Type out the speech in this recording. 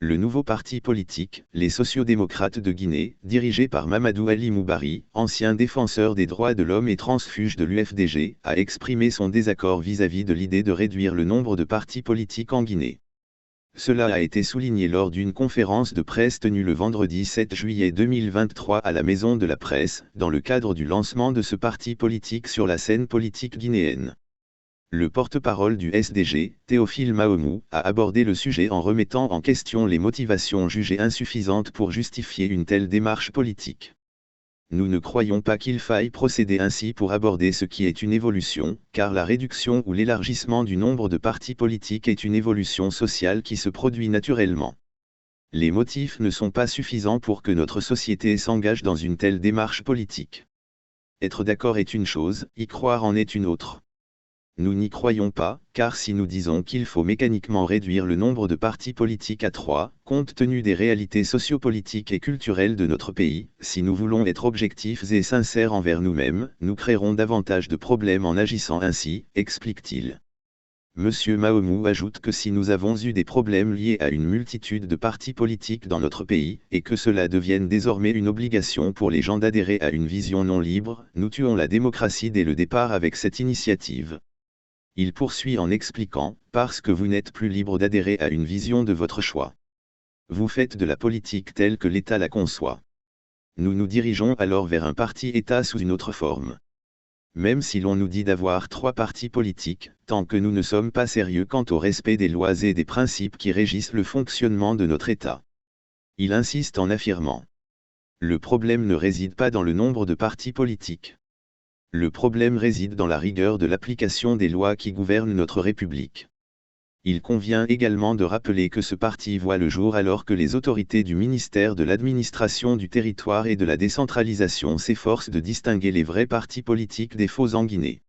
Le nouveau parti politique, les sociodémocrates de Guinée, dirigé par Mamadou Ali Moubari, ancien défenseur des droits de l'homme et transfuge de l'UFDG, a exprimé son désaccord vis-à-vis de l'idée de réduire le nombre de partis politiques en Guinée. Cela a été souligné lors d'une conférence de presse tenue le vendredi 7 juillet 2023 à la Maison de la Presse, dans le cadre du lancement de ce parti politique sur la scène politique guinéenne. Le porte-parole du SDG, Théophile Mahomou, a abordé le sujet en remettant en question les motivations jugées insuffisantes pour justifier une telle démarche politique. Nous ne croyons pas qu'il faille procéder ainsi pour aborder ce qui est une évolution, car la réduction ou l'élargissement du nombre de partis politiques est une évolution sociale qui se produit naturellement. Les motifs ne sont pas suffisants pour que notre société s'engage dans une telle démarche politique. Être d'accord est une chose, y croire en est une autre. Nous n'y croyons pas, car si nous disons qu'il faut mécaniquement réduire le nombre de partis politiques à 3, compte tenu des réalités sociopolitiques et culturelles de notre pays, si nous voulons être objectifs et sincères envers nous-mêmes, nous créerons davantage de problèmes en agissant ainsi, explique-t-il. Monsieur Mahomou ajoute que si nous avons eu des problèmes liés à une multitude de partis politiques dans notre pays, et que cela devienne désormais une obligation pour les gens d'adhérer à une vision non libre, nous tuons la démocratie dès le départ avec cette initiative. Il poursuit en expliquant, parce que vous n'êtes plus libre d'adhérer à une vision de votre choix. Vous faites de la politique telle que l'État la conçoit. Nous nous dirigeons alors vers un parti-État sous une autre forme. Même si l'on nous dit d'avoir 3 partis politiques, tant que nous ne sommes pas sérieux quant au respect des lois et des principes qui régissent le fonctionnement de notre État. Il insiste en affirmant. Le problème ne réside pas dans le nombre de partis politiques. Le problème réside dans la rigueur de l'application des lois qui gouvernent notre République. Il convient également de rappeler que ce parti voit le jour alors que les autorités du ministère de l'administration du territoire et de la décentralisation s'efforcent de distinguer les vrais partis politiques des faux en Guinée.